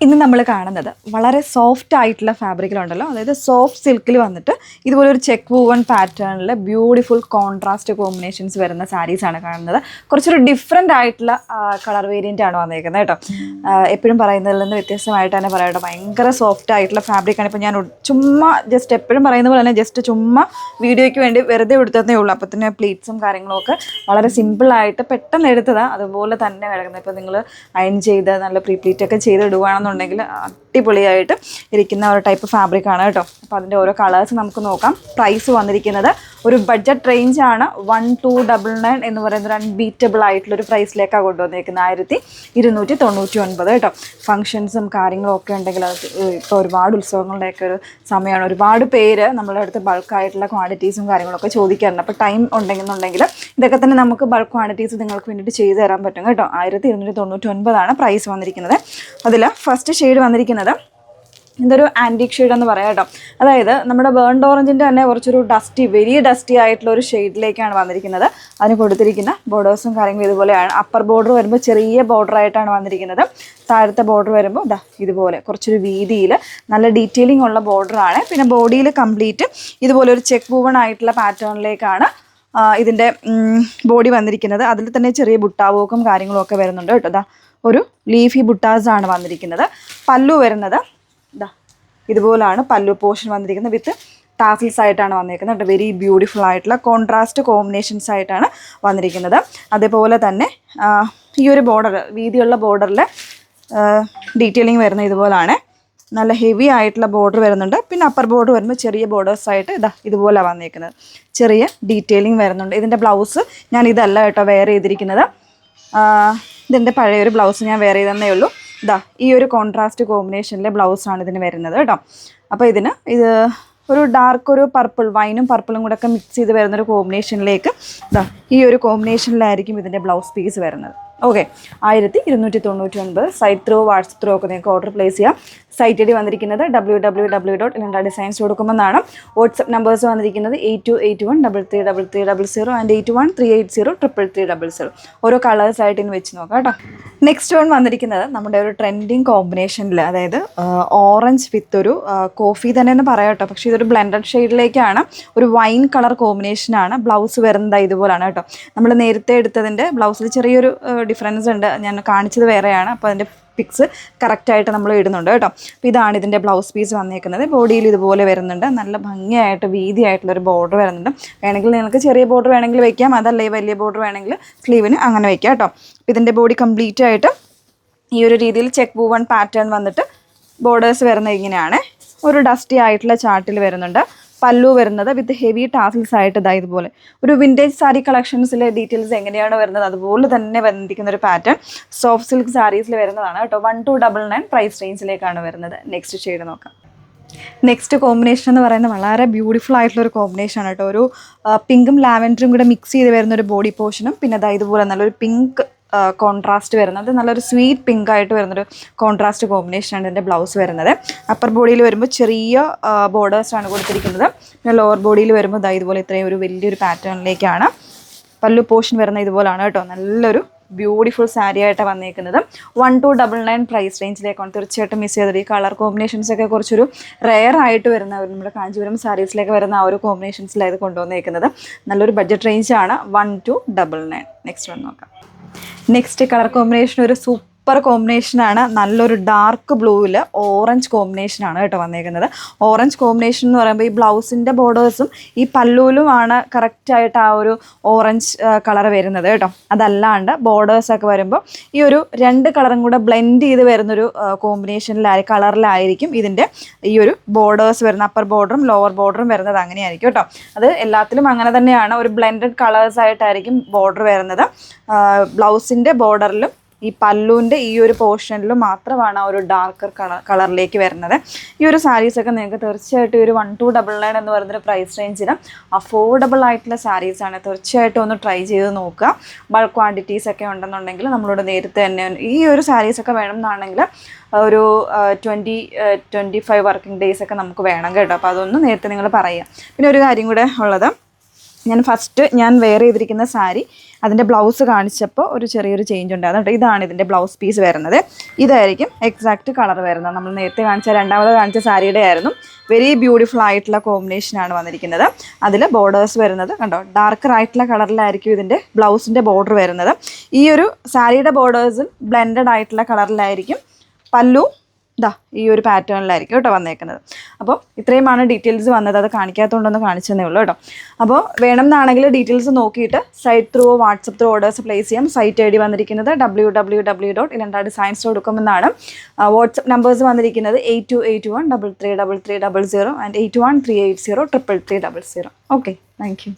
ഇന്ന് നമ്മൾ കാണുന്നത് വളരെ സോഫ്റ്റ് ആയിട്ടുള്ള ഫാബ്രിക്കിലുണ്ടല്ലോ, അതായത് സോഫ്റ്റ് സിൽക്കിൽ വന്നിട്ട് ഇതുപോലെ ഒരു ചെക്ക് വൂവൺ പാറ്റേണിൽ ബ്യൂട്ടിഫുൾ കോൺട്രാസ്റ്റ് കോമ്പിനേഷൻസ് വരുന്ന സാരീസാണ് കാണുന്നത്. കുറച്ചൊരു ഡിഫറെൻ്റ് ആയിട്ടുള്ള കളർ വേരിയൻ്റ് ആണ് വന്നിരിക്കുന്നത് കേട്ടോ. എപ്പോഴും പറയുന്നതിൽ നിന്ന് വ്യത്യസ്തമായിട്ട് തന്നെ പറയാം കേട്ടോ. ഭയങ്കര സോഫ്റ്റ് ആയിട്ടുള്ള ഫാബ്രിക്കാണ്. ഇപ്പോൾ ഞാൻ ചുമ്മാ ജസ്റ്റ് എപ്പോഴും പറയുന്ന പോലെ തന്നെ ജസ്റ്റ് ചുമ്മാ വീഡിയോയ്ക്ക് വേണ്ടി വെറുതെ എടുത്തതേ ഉള്ളൂ. അപ്പോൾ തന്നെ പ്ലീറ്റ്സും കാര്യങ്ങളൊക്കെ വളരെ സിമ്പിളായിട്ട് പെട്ടെന്ന് എടുത്തതാണ്, അതുപോലെ തന്നെ കിടക്കുന്നത്. ഇപ്പോൾ നിങ്ങൾ അയൺ ചെയ്ത് നല്ല പ്രീപ്ലീറ്റ് ഒക്കെ ചെയ്ത് ഇടുകയാണെന്നുണ്ടെങ്കിൽ അടിപൊളിയായിട്ട് ഇരിക്കുന്ന ഒരു ടൈപ്പ് ഫാബ്രിക്കാണ് കേട്ടോ. അപ്പോൾ അതിൻ്റെ ഓരോ കളേഴ്സ് നമുക്ക് നോക്കാം. പ്രൈസ് വന്നിരിക്കുന്നത് ഒരു ബഡ്ജറ്റ് റേഞ്ചാണ്. 1299 എന്ന് പറയുന്ന ഒരു അൺബീറ്റബിൾ ആയിട്ടുള്ളൊരു പ്രൈസിലേക്കാണ് കൊണ്ടുവന്നിരിക്കുന്നത്. 1299 കേട്ടോ. ഫങ്ഷൻസും കാര്യങ്ങളും ഒക്കെ ഉണ്ടെങ്കിൽ അത് ഇപ്പോൾ ഒരുപാട് ഉത്സവങ്ങളുടെയൊക്കെ ഒരു സമയമാണ്. ഒരുപാട് പേര് നമ്മളുടെ അടുത്ത് ബൾക്കായിട്ടുള്ള ക്വാണ്ടിറ്റീസും കാര്യങ്ങളൊക്കെ ചോദിക്കാറുണ്ട്. അപ്പോൾ ടൈം ഉണ്ടെന്നുണ്ടെങ്കിൽ ഇതൊക്കെ തന്നെ നമുക്ക് ബൾക്ക് ക്വാണ്ടിറ്റീസ് നിങ്ങൾക്ക് വേണ്ടിയിട്ട് ചെയ്തു തരാൻ പറ്റും കേട്ടോ. 1299 പ്രൈസ് വന്നിരിക്കുന്നത്. അതിൽ ഫസ്റ്റ് ഷെയ്ഡ് വന്നിരിക്കുന്നത് ഇതൊരു ആൻറ്റിക് ഷെയ്ഡ് എന്ന് പറയാം കേട്ടോ. അതായത് നമ്മുടെ ബേൺഡ് ഓറഞ്ചിൻ്റെ തന്നെ കുറച്ചൊരു വെരി ഡസ്റ്റി ആയിട്ടുള്ള ഒരു ഷെയ്ഡിലേക്കാണ് വന്നിരിക്കുന്നത്. അതിന് കൊടുത്തിരിക്കുന്ന ബോർഡേഴ്സും കാര്യങ്ങളും ഇതുപോലെയാണ്. അപ്പർ ബോർഡർ വരുമ്പോൾ ചെറിയ ബോർഡർ ആയിട്ടാണ് വന്നിരിക്കുന്നത്. താഴത്തെ ബോർഡർ വരുമ്പോൾ ഇതുപോലെ കുറച്ചൊരു വീതിയിൽ നല്ല ഡീറ്റെയിലിംഗ് ഉള്ള ബോർഡറാണ്. പിന്നെ ബോഡിയിൽ കംപ്ലീറ്റ് ഇതുപോലെ ഒരു ചെക്ക് വൂവൺ ആയിട്ടുള്ള പാറ്റേണിലേക്കാണ് ഇതിൻ്റെ ബോഡി വന്നിരിക്കുന്നത്. അതിൽ തന്നെ ചെറിയ ബുട്ടാവോക്കും കാര്യങ്ങളും ഒക്കെ വരുന്നുണ്ട് കേട്ടോ. ഒരു ലീഫി ബുട്ടാസാണ് വന്നിരിക്കുന്നത്. പല്ലു വരുന്നത് ഇതുപോലാണ് പല്ലു പോർഷൻ വന്നിരിക്കുന്നത്. വിത്ത് ടാസിൽസ് ആയിട്ടാണ് വന്നിരിക്കുന്നത്. വെരി ബ്യൂട്ടിഫുൾ ആയിട്ടുള്ള കോൺട്രാസ്റ്റ് കോമ്പിനേഷൻസ് ആയിട്ടാണ് വന്നിരിക്കുന്നത്. അതേപോലെ തന്നെ ഈ ഒരു ബോർഡർ, വീതിയുള്ള ബോർഡറിൽ ഡീറ്റെയിലിംഗ് വരുന്ന ഇതുപോലാണ്. നല്ല ഹെവി ആയിട്ടുള്ള ബോർഡർ വരുന്നുണ്ട്. പിന്നെ അപ്പർ ബോർഡർ വരുമ്പോൾ ചെറിയ ബോർഡേഴ്സായിട്ട് ഇതുപോലെ വന്നിരിക്കുന്നത്. ചെറിയ ഡീറ്റെയിലിംഗ് വരുന്നുണ്ട്. ഇതിൻ്റെ ബ്ലൗസ് ഞാൻ ഇതല്ല കേട്ടോ വെയർ ചെയ്തിരിക്കുന്നത്. ഇതിൻ്റെ പഴയൊരു ബ്ലൗസ് ഞാൻ വെയർ ചെയ്തതന്നേ ഉള്ളൂ. ഈ ഒരു കോൺട്രാസ്റ്റ് കോമ്പിനേഷനിലെ ബ്ലൗസാണ് ഇതിന് വരുന്നത് കേട്ടോ. അപ്പോൾ ഇത് ഒരു ഡാർക്ക് ഒരു പർപ്പിൾ, വൈനും പർപ്പിളും കൂടെ ഒക്കെ മിക്സ് ചെയ്ത് വരുന്നൊരു കോമ്പിനേഷനിലേക്ക് ഈ ഒരു കോമ്പിനേഷനിലായിരിക്കും ഇതിൻ്റെ ബ്ലൗസ് പീസ് വരുന്നത്. Okay, 1299. Site through WhatsApp through ഒക്കെ നിങ്ങൾക്ക് ഓർഡർ പ്ലേസ് ചെയ്യാം. സൈറ്റ് ഐ ഡി വന്നിരിക്കുന്നത് www.ilandadesigns.com എന്നാണ്. വാട്സപ്പ് നമ്പേഴ്സ് വന്നിരിക്കുന്നത് 8281333300 ആൻഡ് 813803803300. ഓരോ കളേഴ്സായിട്ട് ഇനി വെച്ച് നോക്കാം കേട്ടോ. നെക്സ്റ്റ് വൺ വന്നിരിക്കുന്നത് നമ്മുടെ ഒരു ട്രെൻഡിങ് കോമ്പിനേഷനിൽ, അതായത് ഓറഞ്ച് വിത്ത് ഒരു കോഫി തന്നെ എന്ന് പറയാം കേട്ടോ. പക്ഷേ ഇതൊരു ബ്ലെൻഡഡ് ഷെയ്ഡിലേക്കാണ്. ഒരു വൈൻ കളർ കോമ്പിനേഷനാണ്. ബ്ലൗസ് വരുന്നത് ഇതുപോലാണ് കേട്ടോ. നമ്മൾ നേരത്തെ എടുത്തതിൻ്റെ ബ്ലൗസിൽ ചെറിയൊരു ഡിഫറൻസ് ഉണ്ട്. ഞാൻ കാണിച്ചത് വേറെയാണ്. അപ്പോൾ അതിൻ്റെ പിക്സ് കറക്റ്റായിട്ട് നമ്മൾ ഇടുന്നുണ്ട് കേട്ടോ. അപ്പോൾ ഇതാണ് ഇതിൻ്റെ ബ്ലൗസ് പീസ് വന്നേക്കുന്നത്. ബോഡിയിൽ ഇതുപോലെ വരുന്നുണ്ട്. നല്ല ഭംഗിയായിട്ട് വീതിയായിട്ടുള്ളൊരു ബോർഡർ വരുന്നുണ്ട്. വേണമെങ്കിൽ നിങ്ങൾക്ക് ചെറിയ ബോർഡർ വേണമെങ്കിൽ വയ്ക്കാം, അതല്ലേ വലിയ ബോർഡർ വേണമെങ്കിൽ സ്ലീവിന് അങ്ങനെ വയ്ക്കാം കേട്ടോ. അപ്പോൾ ഇതിൻ്റെ ബോഡി കംപ്ലീറ്റ് ആയിട്ട് ഈ ഒരു രീതിയിൽ ചെക്ക് വൂവൺ പാറ്റേൺ വന്നിട്ട് ബോർഡേഴ്സ് വരുന്നത് ഇങ്ങനെയാണ്. ഒരു ഡസ്റ്റി ആയിട്ടുള്ള ചാർട്ടിൽ വരുന്നുണ്ട്. പല്ലു വരുന്നത് വിത്ത് ഹെവി ടാസിൽസ് ആയിട്ട് ഇതുപോലെ ഒരു വിൻറ്റേജ് സാരി കളക്ഷൻസിലെ ഡീറ്റെയിൽസ് എങ്ങനെയാണ് വരുന്നത് അതുപോലെ തന്നെ വന്നിരിക്കുന്ന ഒരു പാറ്റേൺ സോഫ്റ്റ് സിൽക്ക് സാരീസിൽ വരുന്നതാണ് കേട്ടോ. 1299 പ്രൈസ് റേഞ്ചിലേക്കാണ് വരുന്നത്. നെക്സ്റ്റ് ഷെയ്ഡ് നോക്കാം. നെക്സ്റ്റ് കോമ്പിനേഷൻ എന്ന് പറയുന്നത് വളരെ ബ്യൂട്ടിഫുൾ ആയിട്ടുള്ളൊരു കോമ്പിനേഷൻ ആണ് കേട്ടോ. ഒരു പിങ്കും ലാവൻഡറും കൂടെ മിക്സ് ചെയ്ത് വരുന്നൊരു ബോഡി പോർഷനും പിന്നെ ഇതുപോലെ നല്ലൊരു പിങ്ക് കോൺട്രാസ്റ്റ് വരുന്നത്, നല്ലൊരു സ്വീറ്റ് പിങ്ക് ആയിട്ട് വരുന്നൊരു കോൺട്രാസ്റ്റ് കോമ്പിനേഷനാണ് ഇതിൻ്റെ ബ്ലൗസ് വരുന്നത്. അപ്പർ ബോഡിയിൽ വരുമ്പോൾ ചെറിയ ബോർഡേഴ്സാണ് കൊടുത്തിരിക്കുന്നത്. പിന്നെ ലോവർ ബോഡിയിൽ വരുമ്പോൾ ഇതുപോലെ ഇത്രയും ഒരു വലിയൊരു പാറ്റേണിലേക്കാണ് പല്ലു പോർഷൻ വരുന്നത്. ഇതുപോലാണ് കേട്ടോ. നല്ലൊരു ബ്യൂട്ടിഫുൾ സാരി ആയിട്ട് വന്നിരിക്കുന്നത്. 1299 പ്രൈസ് റേഞ്ചിലേക്കാണ്. തീർച്ചയായിട്ടും മിസ് ചെയ്തത്. ഈ കളർ കോമ്പിനേഷൻസൊക്കെ കുറച്ചൊരു റെയർ ആയിട്ട് വരുന്ന നമ്മുടെ കാഞ്ചീപുരം സാരീസിലേക്ക് വരുന്ന ആ ഒരു കോമ്പിനേഷൻസിലായത് കൊണ്ടുവന്നിരിക്കുന്നത്. നല്ലൊരു ബഡ്ജറ്റ് റേഞ്ചാണ്. 1299. നെക്സ്റ്റ് വന്ന് നോക്കാം. നെക്സ്റ്റ് കളർ കോമ്പിനേഷൻ ഒരു സൂപ്പർ കോമ്പിനേഷനാണ്. നല്ലൊരു ഡാർക്ക് ബ്ലൂവിൽ ഓറഞ്ച് കോമ്പിനേഷനാണ് കേട്ടോ വന്നേക്കുന്നത്. ഓറഞ്ച് കോമ്പിനേഷൻ എന്ന് പറയുമ്പോൾ ഈ ബ്ലൗസിൻ്റെ ബോർഡേഴ്സും ഈ പല്ലുവിലുമാണ് കറക്റ്റായിട്ട് ആ ഒരു ഓറഞ്ച് കളർ വരുന്നത് കേട്ടോ. അതല്ലാണ്ട് ബോർഡേഴ്സൊക്കെ വരുമ്പോൾ ഈ ഒരു രണ്ട് കളറും കൂടെ ബ്ലെൻഡ് ചെയ്ത് വരുന്നൊരു കളറിലായിരിക്കും ഇതിൻ്റെ ഈ ഒരു ബോർഡേഴ്സ് വരുന്ന. അപ്പർ ബോർഡറും ലോവർ ബോർഡറും വരുന്നത് അങ്ങനെയായിരിക്കും കേട്ടോ. അത് എല്ലാത്തിലും അങ്ങനെ തന്നെയാണ്. ഒരു ബ്ലെൻഡഡ് കളേഴ്സായിട്ടായിരിക്കും ബോർഡർ വരുന്നത്. ബ്ലൗസിൻ്റെ ബോർഡറിലും ഈ പല്ലുവിൻ്റെ ഈ ഒരു പോർഷനിൽ മാത്രമാണ് ആ ഒരു ഡാർക്കർ കളറിലേക്ക് വരുന്നത്. ഈ ഒരു സാരീസൊക്കെ നിങ്ങൾക്ക് തീർച്ചയായിട്ടും ഒരു 1299 എന്ന് പറയുന്നൊരു പ്രൈസ് റേഞ്ചിന് അഫോർഡബിൾ ആയിട്ടുള്ള സാരീസാണ്. തീർച്ചയായിട്ടും ഒന്ന് ട്രൈ ചെയ്ത് നോക്കുക. ബൾക്ക് ക്വാണ്ടിറ്റീസൊക്കെ ഉണ്ടെന്നുണ്ടെങ്കിൽ നമ്മളോട് നേരത്തെ തന്നെ ഈ ഒരു സാരീസൊക്കെ വേണമെന്നാണെങ്കിൽ ഒരു 25 വർക്കിംഗ് ഡേയ്സൊക്കെ നമുക്ക് വേണം കേട്ടോ. അപ്പോൾ അതൊന്ന് നേരത്തെ നിങ്ങൾ പറയുക. പിന്നെ ഒരു കാര്യം കൂടെ ഉള്ളത്, ഞാൻ ഫസ്റ്റ് വെയർ ചെയ്തിരിക്കുന്ന സാരി അതിൻ്റെ ബ്ലൗസ് കാണിച്ചപ്പോൾ ഒരു ചെറിയൊരു ചേഞ്ച് ഉണ്ടായിരുന്നു കേട്ടോ. ഇതാണ് ഇതിൻ്റെ ബ്ലൗസ് പീസ് വരുന്നത്. ഇതായിരിക്കും എക്സാക്റ്റ് കളർ വരുന്നത്. നമ്മൾ നേരത്തെ രണ്ടാമത് കാണിച്ച സാരിയുടെ ആയിരുന്നു. വെരി ബ്യൂട്ടിഫുൾ ആയിട്ടുള്ള കോമ്പിനേഷനാണ് വന്നിരിക്കുന്നത്. അതിൽ ബോർഡേഴ്സ് വരുന്നത് കണ്ടോ, ഡാർക്കർ ആയിട്ടുള്ള കളറിലായിരിക്കും ഇതിൻ്റെ ബ്ലൗസിൻ്റെ ബോർഡർ വരുന്നത്. ഈ ഒരു സാരിയുടെ ബോർഡേഴ്സും ബ്ലെൻഡഡ് ആയിട്ടുള്ള കളറിലായിരിക്കും. പല്ലു ഇതാ ഈ ഒരു പാറ്റേണിലായിരിക്കും കേട്ടോ വന്നേക്കുന്നത്. അപ്പോൾ ഇത്രയുമാണ് ഡീറ്റെയിൽസ് വന്നത്. അത് കാണിക്കാത്തതുകൊണ്ടൊന്ന് കാണിച്ചതേ ഉള്ളൂ കേട്ടോ. അപ്പോൾ വേണമെന്നാണെങ്കിൽ ഡീറ്റെയിൽസ് നോക്കിയിട്ട് site through WhatsApp through orders place ചെയ്യാം. സൈറ്റ് ഐ ഡി വന്നിരിക്കുന്നത് www.ilantardesigns.com എന്നാണ്. വാട്സപ്പ് നമ്പേഴ്സ് വന്നിരിക്കുന്നത് 8281 333300 ആൻഡ് 8138033300. Okay, thank you.